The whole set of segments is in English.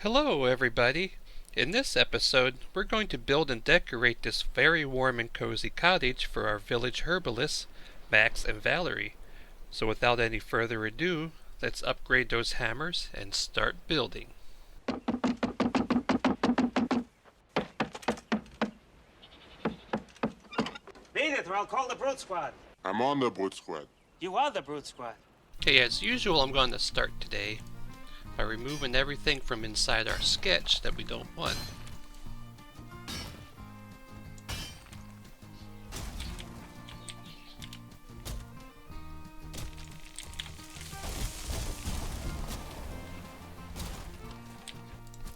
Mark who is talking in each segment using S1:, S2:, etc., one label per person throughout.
S1: Hello everybody! In this episode, we're going to build and decorate this very warm and cozy cottage for our village herbalists, Max and Valerie. So without any further ado, let's upgrade those hammers and start building.
S2: Beat it, or I'll call the Brute Squad.
S3: I'm on the Brute Squad.
S2: You are the Brute Squad.
S1: Okay, as usual, I'm going to start today by removing everything from inside our sketch that we don't want.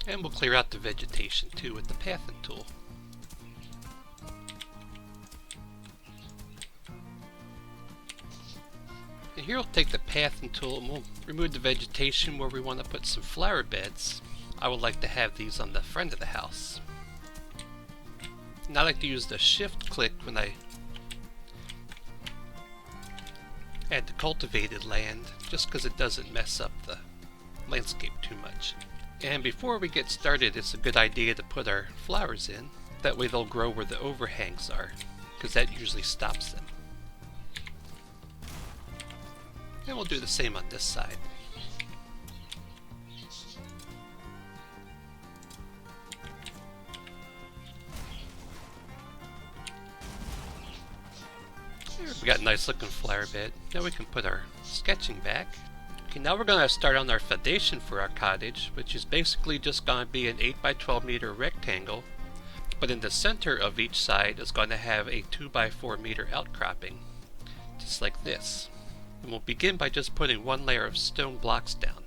S1: And we'll clear out the vegetation too with the pathing tool. And here we'll take the pathing tool and we'll remove the vegetation where we want to put some flower beds. I would like to have these on the front of the house. And I like to use the shift click when I add the cultivated land, just because it doesn't mess up the landscape too much. And before we get started, it's a good idea to put our flowers in. That way they'll grow where the overhangs are, because that usually stops them. And we'll do the same on this side. There, we got a nice looking flower bed. Now we can put our sketching back. Okay, now we're going to start on our foundation for our cottage, which is basically just going to be an 8 by 12 meter rectangle. But in the center of each side is going to have a 2 by 4 meter outcropping, just like this. And we'll begin by just putting one layer of stone blocks down.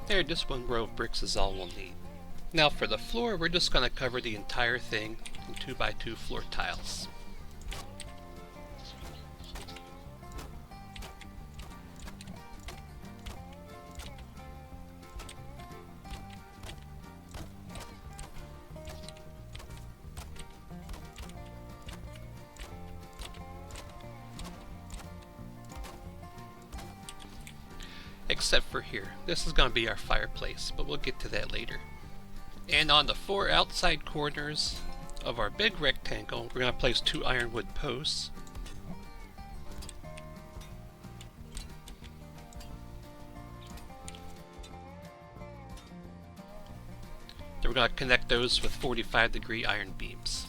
S1: There, just one row of bricks is all we'll need. Now for the floor, we're just going to cover the entire thing in 2 by 2 floor tiles. Except for here. This is going to be our fireplace, but we'll get to that later. And on the 4 outside corners of our big rectangle, we're going to place 2 ironwood posts. Then we're going to connect those with 45-degree iron beams.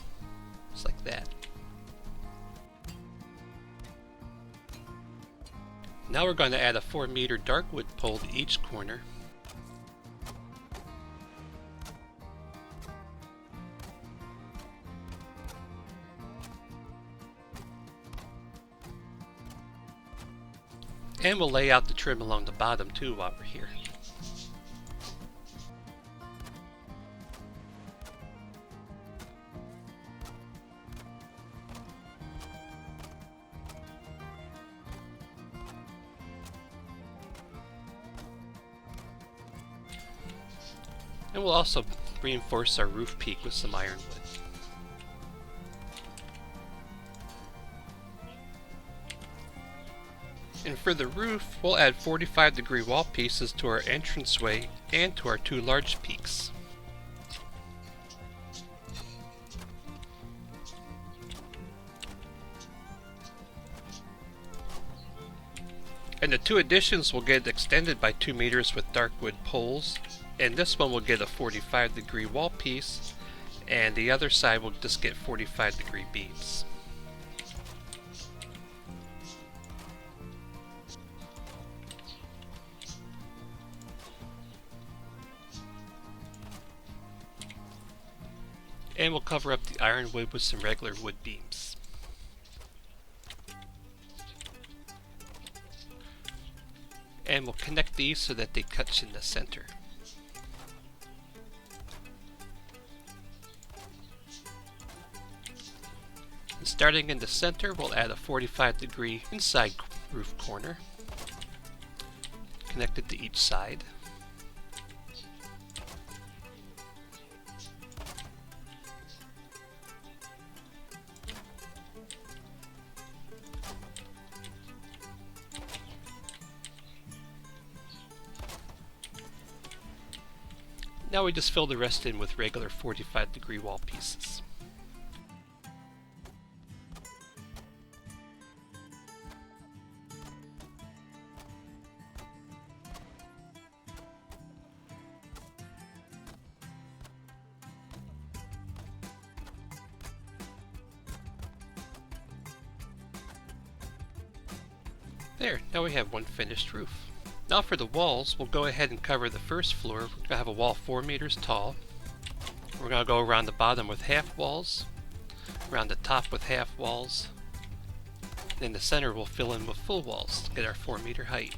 S1: Just like that. Now we're going to add a 4 meter darkwood pole to each corner. And we'll lay out the trim along the bottom too while we're here. And we'll also reinforce our roof peak with some ironwood. And for the roof, we'll add 45-degree wall pieces to our entranceway and to our 2 large peaks. And the 2 additions will get extended by 2 meters with darkwood poles. And this one will get a 45-degree wall piece, and the other side will just get 45-degree beams. And we'll cover up the ironwood with some regular wood beams. And we'll connect these so that they touch in the center. Starting in the center, we'll add a 45-degree inside roof corner, connected to each side. Now we just fill the rest in with regular 45-degree wall pieces. There, now we have one finished roof. Now for the walls, we'll go ahead and cover the first floor. We're going to have a wall 4 meters tall. We're going to go around the bottom with half walls, around the top with half walls, and in the center we'll fill in with full walls to get our 4-meter height.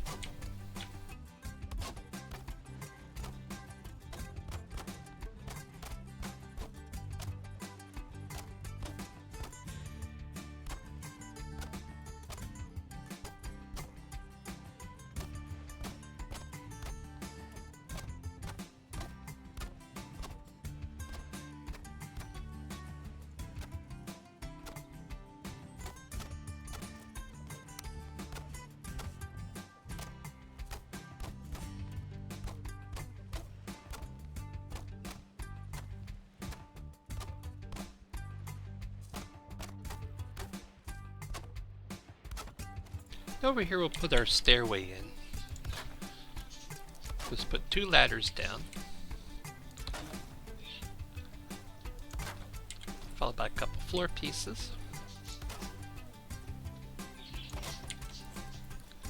S1: Over here we'll put our stairway in. Just put 2 ladders down, followed by a couple floor pieces.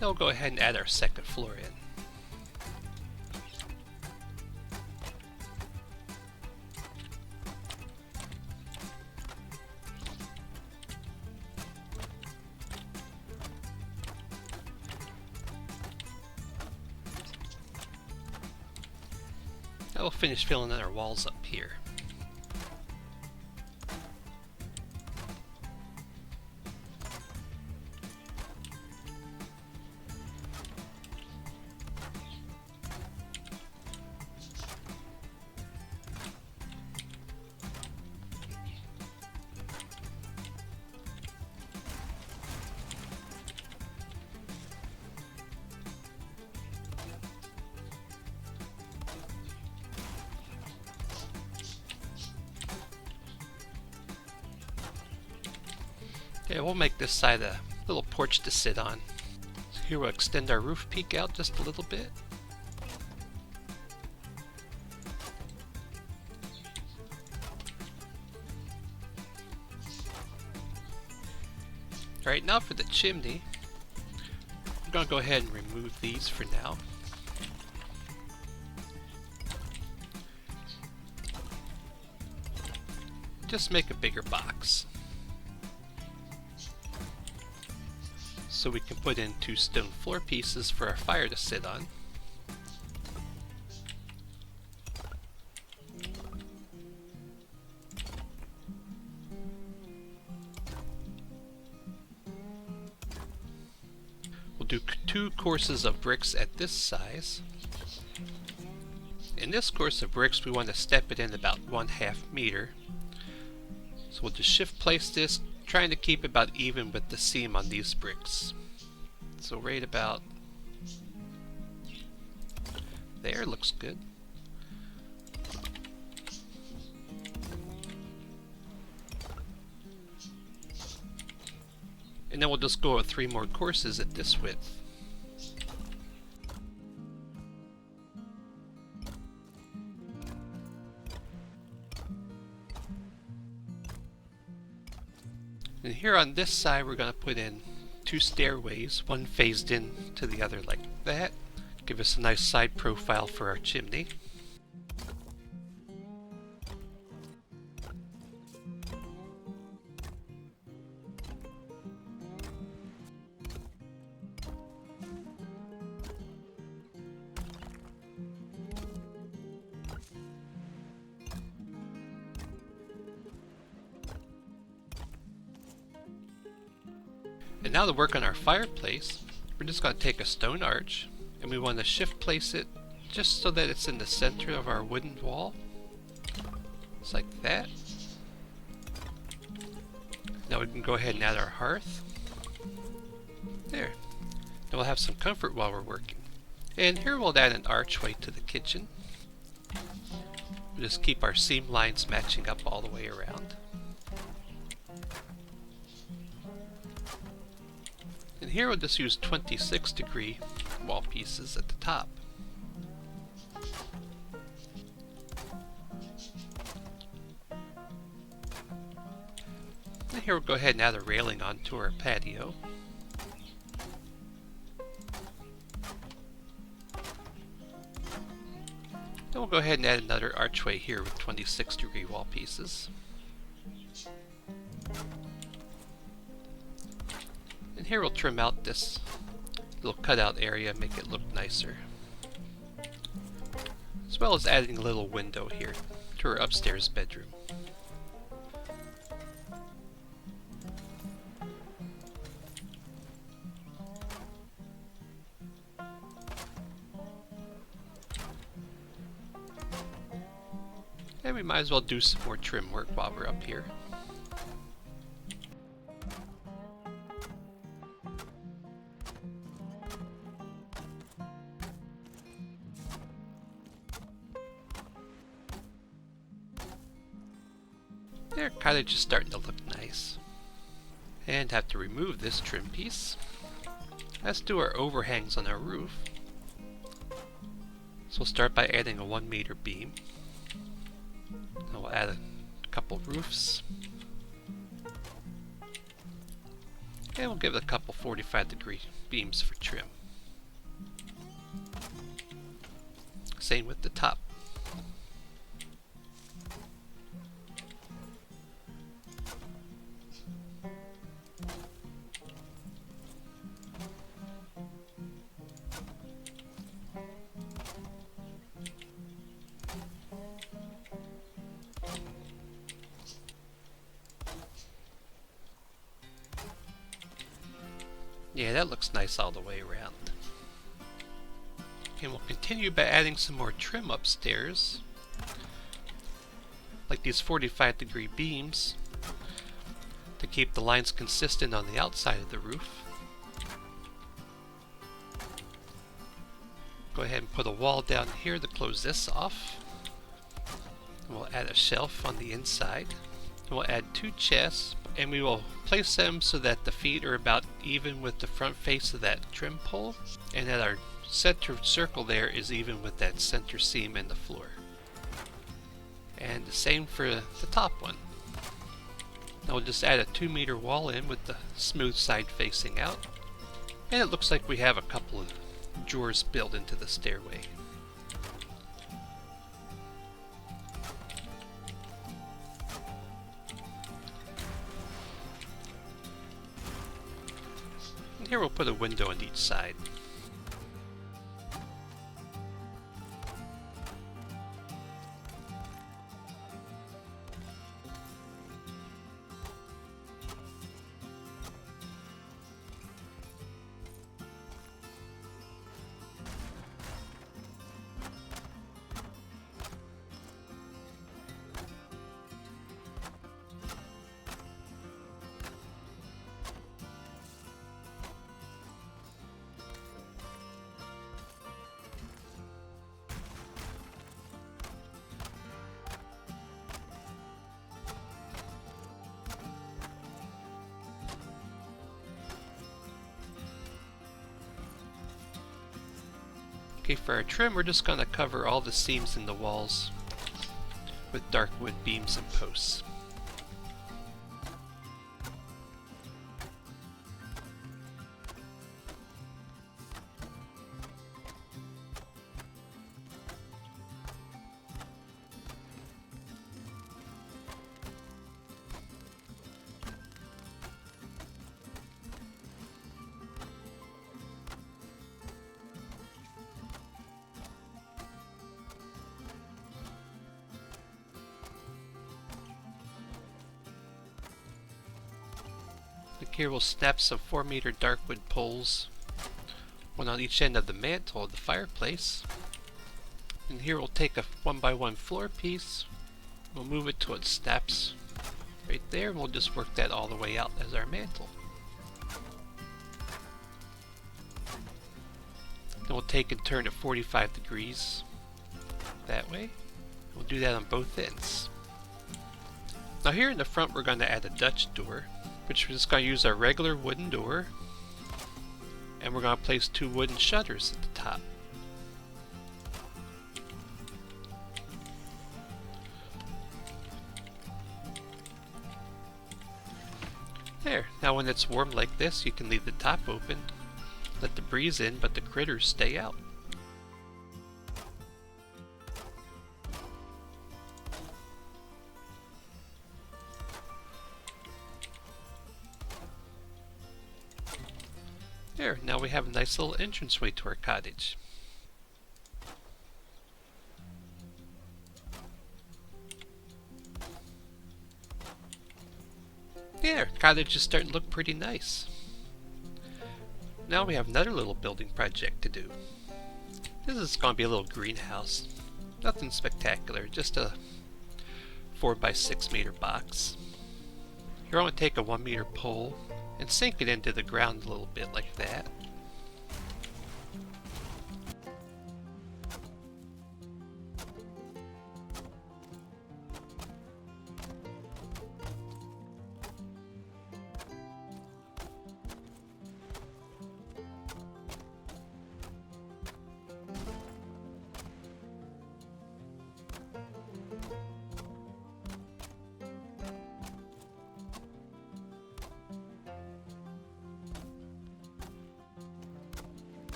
S1: Now we'll go ahead and add our second floor in. Now we'll finish filling in our walls up here. Okay, we'll make this side a little porch to sit on. So here we'll extend our roof peak out just a little bit. Alright, now for the chimney. I'm going to go ahead and remove these for now. Just make a bigger box, so we can put in 2 stone floor pieces for our fire to sit on. We'll do 2 courses of bricks at this size. In this course of bricks we want to step it in about 1/2 meter. So we'll just shift place this, trying to keep about even with the seam on these bricks. So right about there looks good. And then we'll just go with 3 more courses at this width. And here on this side we're going to put in 2 stairways, one phased in to the other like that. Give us a nice side profile for our chimney. And now to work on our fireplace, we're just going to take a stone arch and we want to shift place it just so that it's in the center of our wooden wall. Just like that. Now we can go ahead and add our hearth. There. Now we'll have some comfort while we're working. And here we'll add an archway to the kitchen. We'll just keep our seam lines matching up all the way around. And here we'll just use 26-degree wall pieces at the top. And here we'll go ahead and add a railing onto our patio. Then we'll go ahead and add another archway here with 26-degree wall pieces. And here we'll trim out this little cutout area, make it look nicer. As well as adding a little window here to our upstairs bedroom. And we might as well do some more trim work while we're up here. Our cottage is starting to look nice. And have to remove this trim piece. Let's do our overhangs on our roof. So we'll start by adding a 1-meter beam. Then we'll add a couple roofs. And we'll give it a couple 45-degree beams for trim. Same with the top. Yeah, that looks nice all the way around. And we'll continue by adding some more trim upstairs, like these 45-degree beams to keep the lines consistent on the outside of the roof. Go ahead and put a wall down here to close this off. And we'll add a shelf on the inside. And we'll add 2 chests, and we will place them so that the feet are about even with the front face of that trim pole, and that our center circle there is even with that center seam in the floor. And the same for the top one. Now we'll just add a 2-meter wall in with the smooth side facing out, and it looks like we have a couple of drawers built into the stairway. And here we'll put a window on each side. Okay, for our trim, we're just going to cover all the seams in the walls with dark wood beams and posts. Like here we'll snap some 4-meter darkwood poles, one on each end of the mantle of the fireplace. And here we'll take a 1x1 floor piece, we'll move it till it snaps right there, and we'll just work that all the way out as our mantle. Then we'll take and turn it 45 degrees that way. We'll do that on both ends. Now here in the front we're going to add a Dutch door, which we're just going to use our regular wooden door, and we're going to place 2 wooden shutters at the top. There, now when it's warm like this, you can leave the top open, let the breeze in, but the critters stay out. There, now we have a nice little entranceway to our cottage. There, cottage is starting to look pretty nice. Now we have another little building project to do. This is going to be a little greenhouse. Nothing spectacular, just a 4x6 meter box. You're going to take a 1 meter pole and sink it into the ground a little bit like that.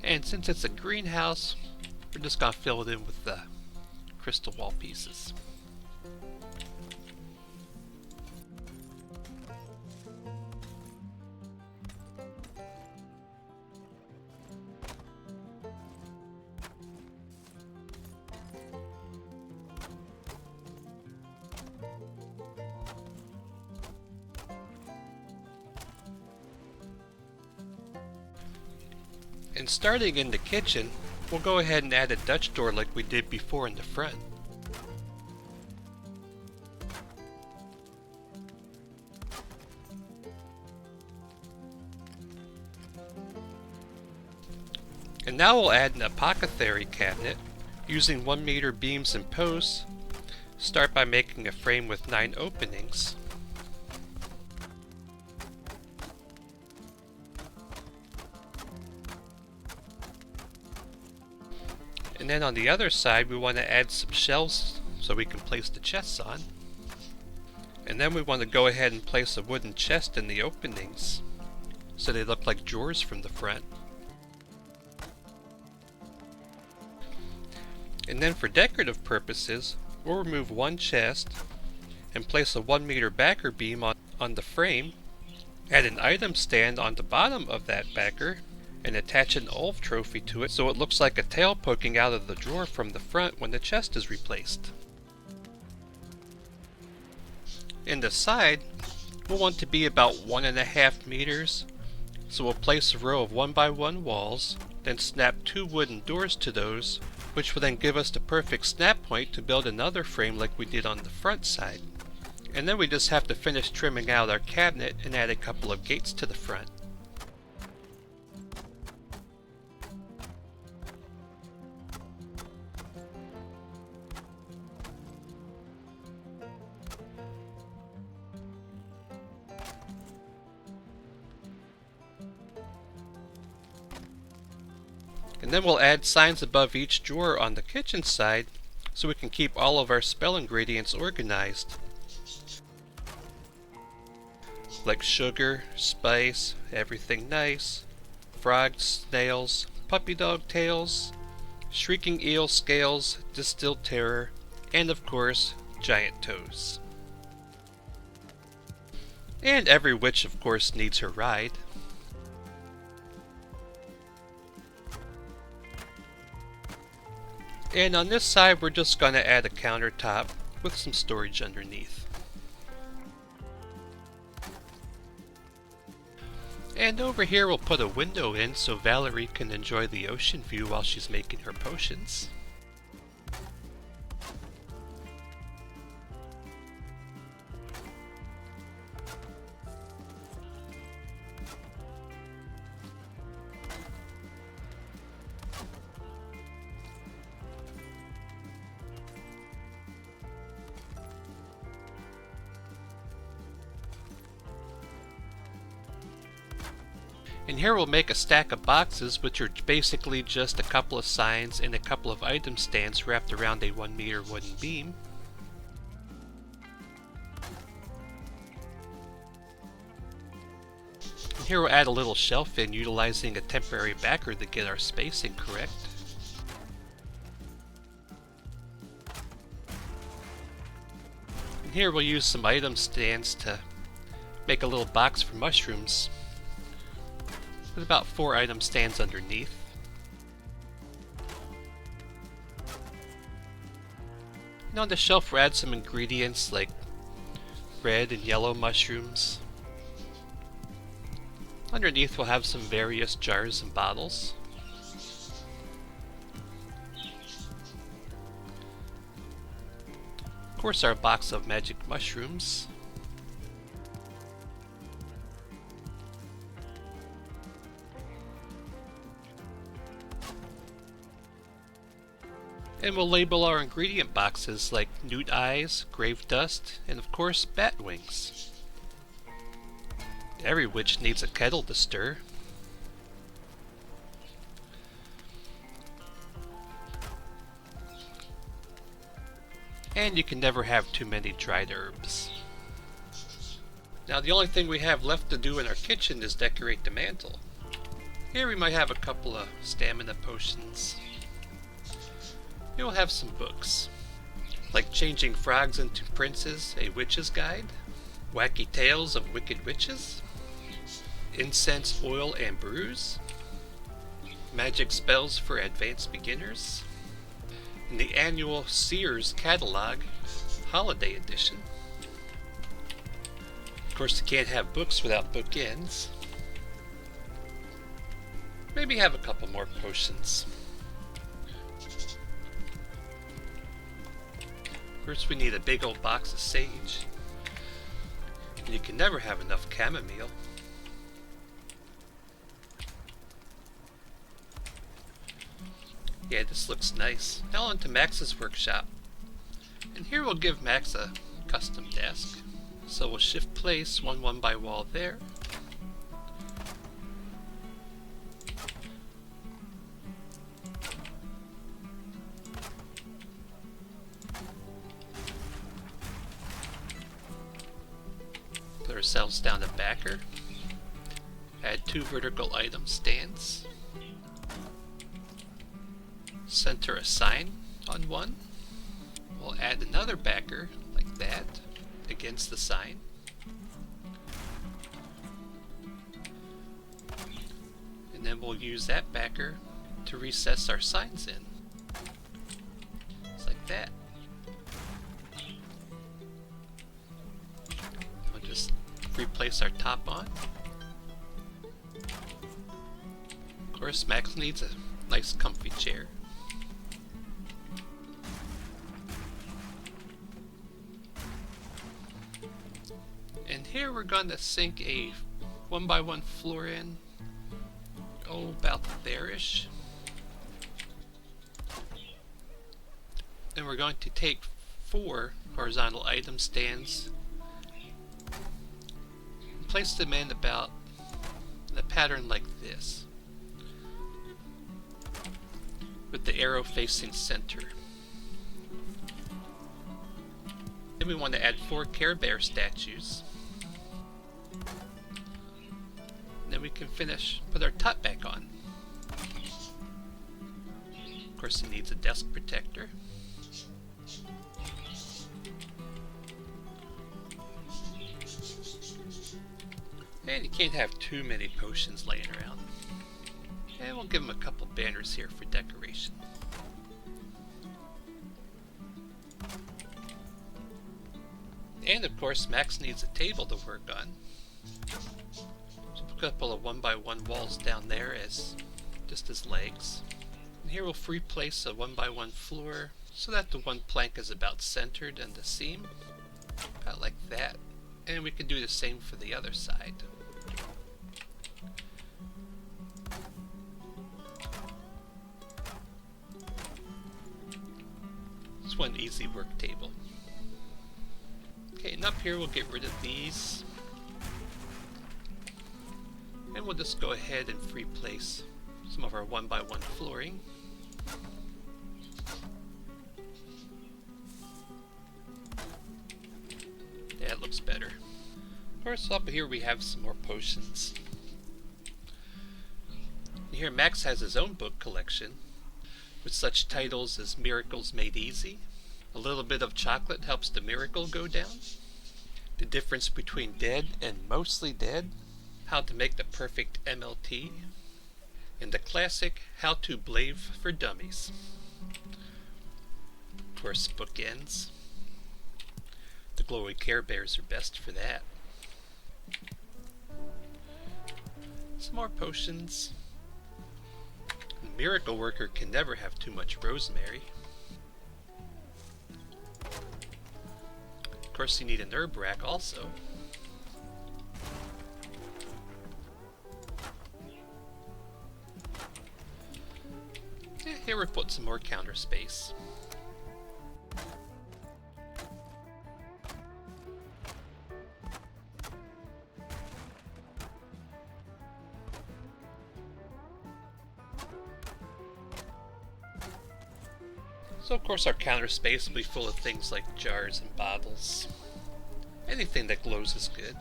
S1: And since it's a greenhouse, we're just going to fill it in with the crystal wall pieces. And starting in the kitchen, we'll go ahead and add a Dutch door like we did before in the front. And now we'll add an apothecary cabinet using 1 meter beams and posts. Start by making a frame with 9 openings. And then on the other side we want to add some shelves so we can place the chests on. And then we want to go ahead and place a wooden chest in the openings so they look like drawers from the front. And then for decorative purposes, we'll remove 1 chest and place a 1 meter backer beam on the frame, add an item stand on the bottom of that backer, and attach an Olf trophy to it so it looks like a tail poking out of the drawer from the front when the chest is replaced. In the side, we'll want to be about 1.5 meters, so we'll place a row of 1x1 walls, then snap 2 wooden doors to those, which will then give us the perfect snap point to build another frame like we did on the front side. And then we just have to finish trimming out our cabinet and add a couple of gates to the front. And then we'll add signs above each drawer on the kitchen side so we can keep all of our spell ingredients organized. Like sugar, spice, everything nice, frogs, snails, puppy dog tails, shrieking eel scales, distilled terror, and of course, giant toes. And every witch of course needs her ride. And on this side we're just going to add a countertop with some storage underneath. And over here we'll put a window in so Valerie can enjoy the ocean view while she's making her potions. And here we'll make a stack of boxes, which are basically just a couple of signs and a couple of item stands wrapped around a 1 meter wooden beam. And here we'll add a little shelf in, utilizing a temporary backer to get our spacing correct. And here we'll use some item stands to make a little box for mushrooms, with about 4 item stands underneath. And on the shelf we'll add some ingredients like red and yellow mushrooms. Underneath we'll have some various jars and bottles. Of course, our box of magic mushrooms. And we'll label our ingredient boxes like newt eyes, grave dust, and of course bat wings. Every witch needs a kettle to stir. And you can never have too many dried herbs. Now the only thing we have left to do in our kitchen is decorate the mantle. Here we might have a couple of stamina potions. Here we'll have some books, like Changing Frogs into Princes, a Witch's Guide, Wacky Tales of Wicked Witches, Incense, Oil, and Brews, Magic Spells for Advanced Beginners, and the annual Sears Catalog Holiday Edition. Of course, you can't have books without bookends. Maybe have a couple more potions. First we need a big old box of sage. And you can never have enough chamomile. Yeah, this looks nice. Now on to Max's workshop. And here we'll give Max a custom desk. So we'll shift place 1 by wall there. Put ourselves down a backer. Add 2 vertical item stands. Center a sign on one. We'll add another backer like that against the sign. And then we'll use that backer to recess our signs in. Just like that. We'll just replace our top on. Of course, Max needs a nice comfy chair. And here we're going to sink a 1 by 1 floor in. Oh, about there-ish. And we're going to take 4 horizontal item stands and place them in about a pattern like this, with the arrow facing center. Then we want to add 4 Care Bear statues. Then we can put our top back on. Of course, he needs a desk protector. And you can't have too many potions laying around. And we'll give him a couple banners here for decoration. And of course, Max needs a table to work on. So a couple of 1x1 walls down there as just as legs. And here we'll free place a 1x1 floor so that the one plank is about centered in the seam. About like that. And we can do the same for the other side. It's one easy work table. Okay, and up here we'll get rid of these. And we'll just go ahead and free place some of our 1x1 flooring. Yeah, it looks better. Of course, up here we have some more potions. Here Max has his own book collection with such titles as Miracles Made Easy, A Little Bit of Chocolate Helps the Miracle Go Down, The Difference Between Dead and Mostly Dead, How to Make the Perfect MLT, and the classic How to Blave for Dummies. Of course, bookends. The glowy Care Bears are best for that. Some more potions. The miracle worker can never have too much rosemary. Of course, you need an herb rack also. Yeah, here we put some more counter space. So of course our counter space will be full of things like jars and bottles. Anything that glows is good.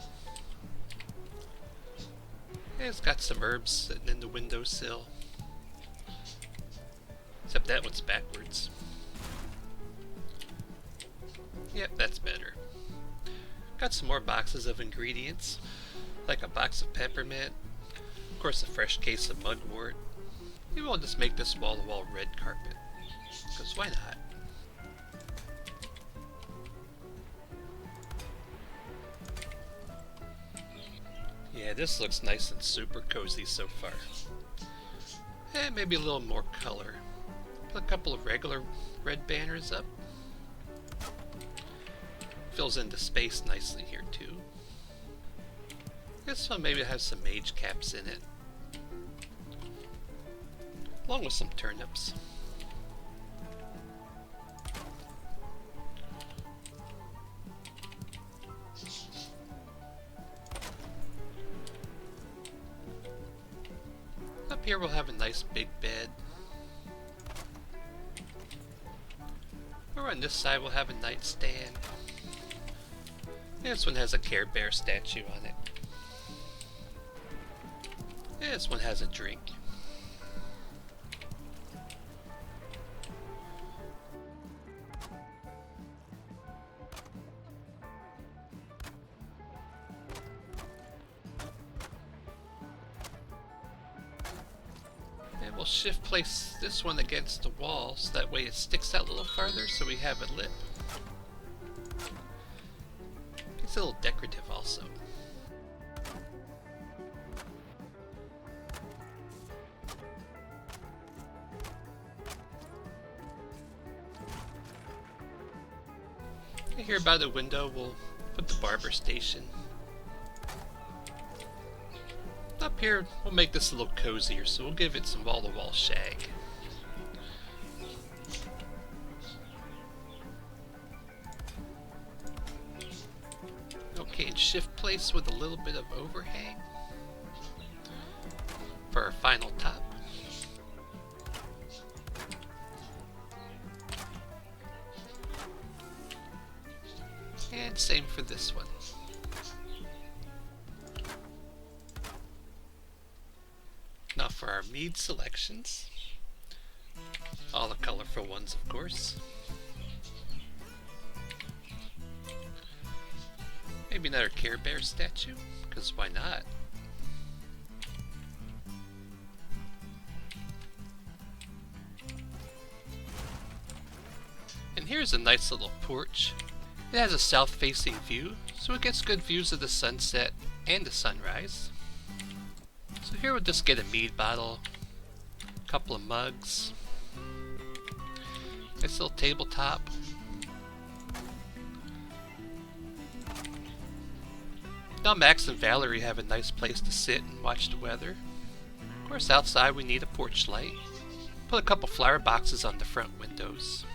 S1: And it's got some herbs sitting in the windowsill. Except that one's backwards. Yep, that's better. Got some more boxes of ingredients, like a box of peppermint, of course a fresh case of mugwort. Maybe we'll just make this wall-to-wall red carpet, because why not? Yeah, this looks nice and super cozy so far. And maybe a little more color. Put a couple of regular red banners up. Fills in the space nicely here too. This one maybe has some mage caps in it. Along with some turnips. Up here we'll have a nice big bed. Over on this side we'll have a nightstand. This one has a Care Bear statue on it. This one has a drink. And we'll shift place this one against the wall so that way it sticks out a little farther so we have it lit. It's a little decorative also. And here by the window we'll put the barber station. Up here we'll make this a little cozier, so we'll give it some wall-to-wall shag. Okay, and shift place with a little bit of overhang for our final top. And same for this one. Now for our mead selections. All the colorful ones, of course. Maybe another Care Bear statue, because why not? And here's a nice little porch. It has a south-facing view, so it gets good views of the sunset and the sunrise. So here we'll just get a mead bottle, a couple of mugs, nice little tabletop. Now Max and Valerie have a nice place to sit and watch the weather. Of course, outside we need a porch light. Put a couple flower boxes on the front windows.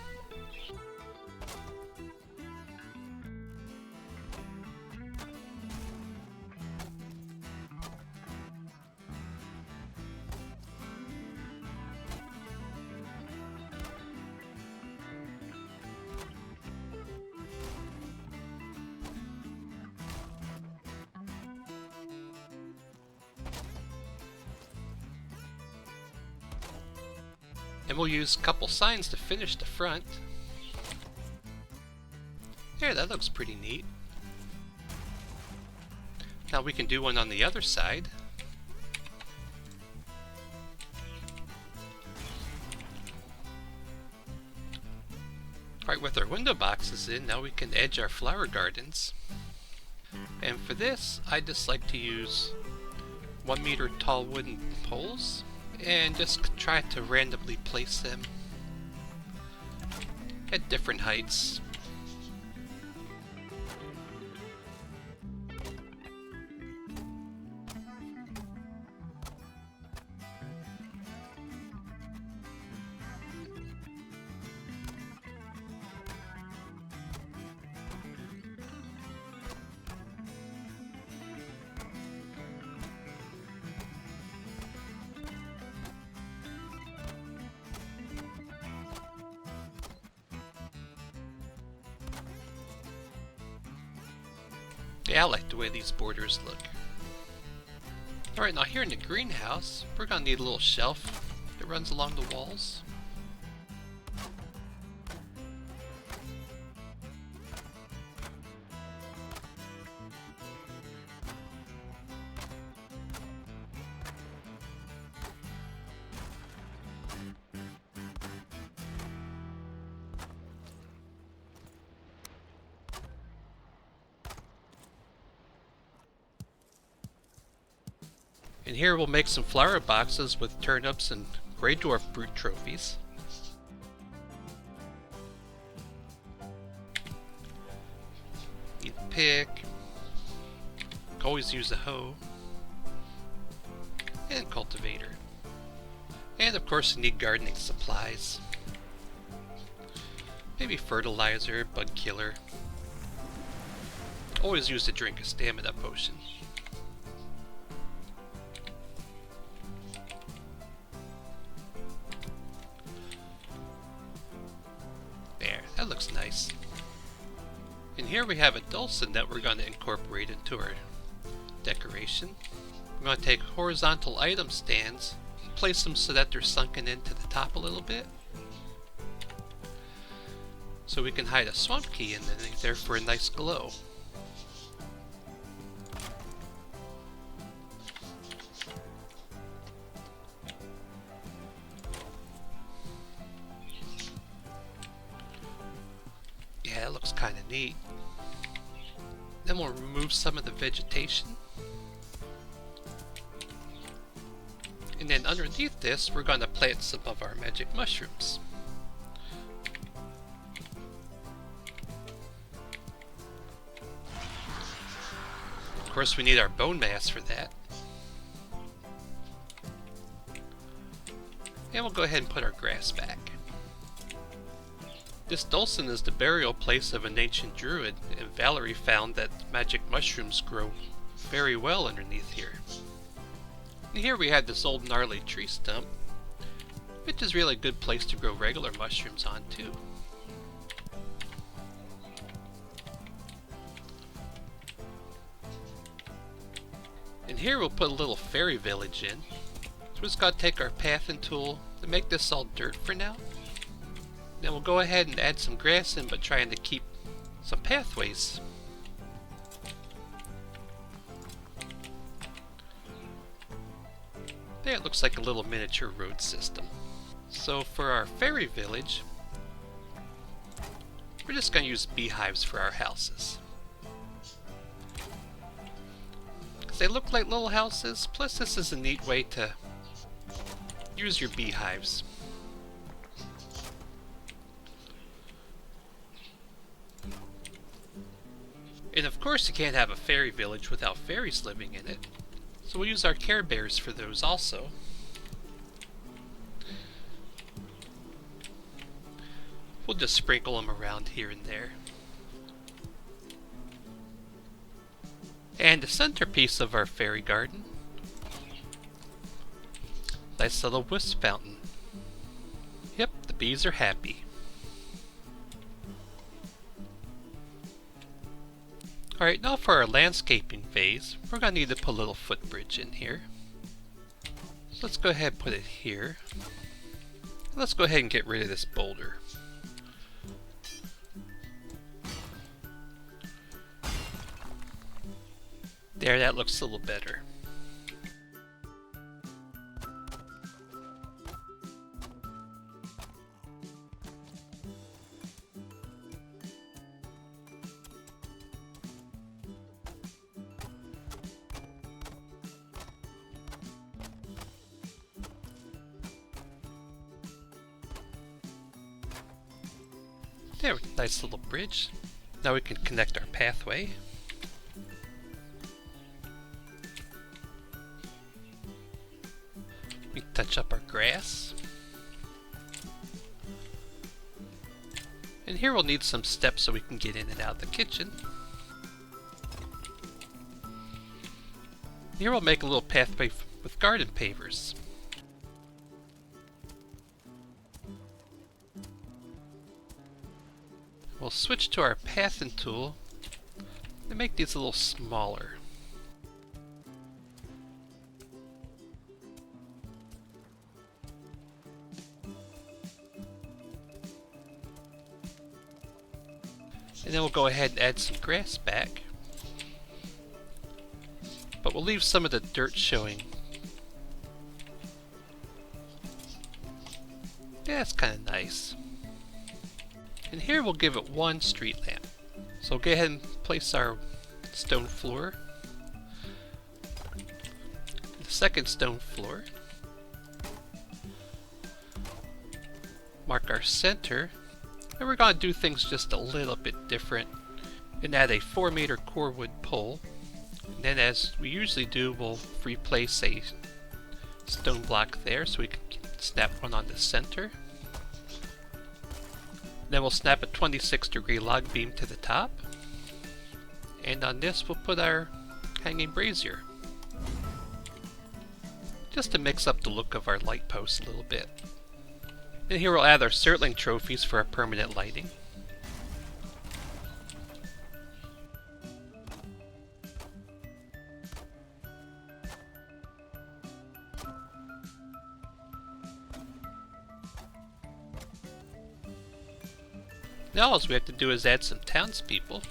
S1: And we'll use a couple signs to finish the front. There, that looks pretty neat. Now we can do one on the other side. Alright, with our window boxes in, now we can edge our flower gardens. And for this, I just like to use 1 meter tall wooden poles and just try to randomly place them at different heights. Yeah, I like the way these borders look. Alright, now here in the greenhouse, we're gonna need a little shelf that runs along the walls. And here we'll make some flower boxes with turnips and Grey Dwarf brute trophies. Need a pick. Always use a hoe. And cultivator. And of course you need gardening supplies. Maybe fertilizer, bug killer. Always use to drink a stamina potion. That looks nice. And here we have a Dulcin that we're going to incorporate into our decoration. We're going to take horizontal item stands and place them so that they're sunken into the top a little bit. So we can hide a swamp key underneath there for a nice glow. Yeah, it looks kind of neat. Then we'll remove some of the vegetation. And then underneath this, we're going to plant some of our magic mushrooms. Of course, we need our bone mass for that. And we'll go ahead and put our grass back. This Dulcin is the burial place of an ancient druid, and Valerie found that magic mushrooms grow very well underneath here. And here we had this old gnarly tree stump, which is really a good place to grow regular mushrooms on too. And here we'll put a little fairy village in. So we're just going to take our pathing tool and make this all dirt for now. Then we'll go ahead and add some grass in, but trying to keep some pathways. There, it looks like a little miniature road system. So for our fairy village, we're just going to use beehives for our houses. Because they look like little houses, plus this is a neat way to use your beehives. And of course you can't have a fairy village without fairies living in it. So we'll use our Care Bears for those also. We'll just sprinkle them around here and there. And the centerpiece of our fairy garden, nice little wisp fountain. Yep, the bees are happy. Alright, now for our landscaping phase, we're going to need to put a little footbridge in here. So let's go ahead and put it here. Let's go ahead and get rid of this boulder. There, that looks a little better. There, nice little bridge. Now we can connect our pathway. We touch up our grass. And here we'll need some steps so we can get in and out of the kitchen. Here we'll make a little pathway with garden pavers. We'll switch to our pathing tool and make these a little smaller. And then we'll go ahead and add some grass back. But we'll leave some of the dirt showing. Yeah, that's kind of nice. And here we'll give it one street lamp. So we'll go ahead and place our stone floor. The second stone floor. Mark our center. And we're going to do things just a little bit different and add a 4-meter core wood pole. And then, as we usually do, we'll replace a stone block there so we can snap one on the center. Then we'll snap a 26-degree log beam to the top. And on this we'll put our hanging brazier. Just to mix up the look of our light post a little bit. And here we'll add our Surtling trophies for our permanent lighting. Now all we have to do is add some townspeople.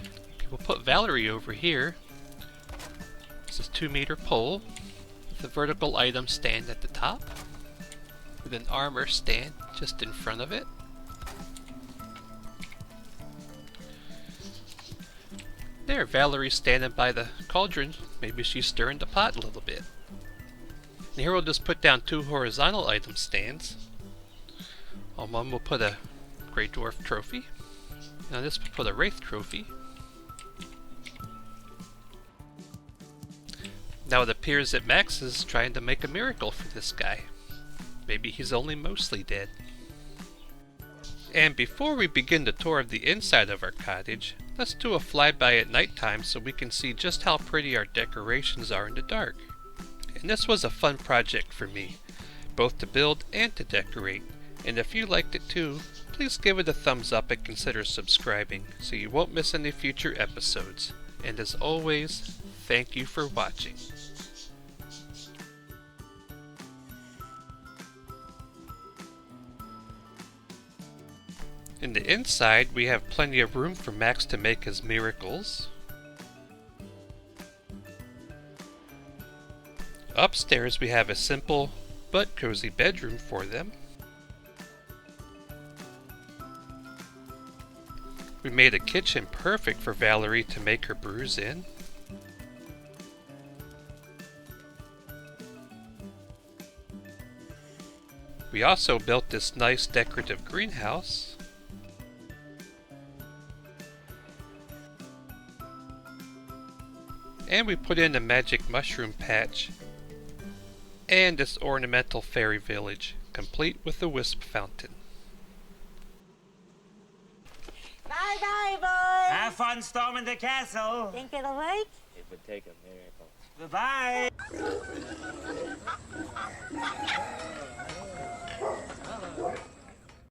S1: Okay, we'll put Valerie over here. This is a 2-meter pole with a vertical item stand at the top, with an armor stand just in front of it. There, Valerie's standing by the cauldron. Maybe she's stirring the pot a little bit. And here we'll just put down 2 horizontal item stands. On one we'll put a Grey Dwarf trophy. And on this we'll put a Wraith trophy. Now it appears that Max is trying to make a miracle for this guy. Maybe he's only mostly dead. And before we begin the tour of the inside of our cottage, let's do a flyby at nighttime so we can see just how pretty our decorations are in the dark. And this was a fun project for me, both to build and to decorate. And if you liked it too, please give it a thumbs up and consider subscribing so you won't miss any future episodes. And as always, thank you for watching. In the inside, we have plenty of room for Max to make his miracles. Upstairs, we have a simple but cozy bedroom for them. We made a kitchen perfect for Valerie to make her brews in. We also built this nice decorative greenhouse. And we put in a magic mushroom patch and this ornamental fairy village, complete with a wisp fountain.
S3: Bye-bye, boys.
S2: Have fun storming the castle.
S3: Think it'll work?
S4: It would take a miracle.
S2: Goodbye.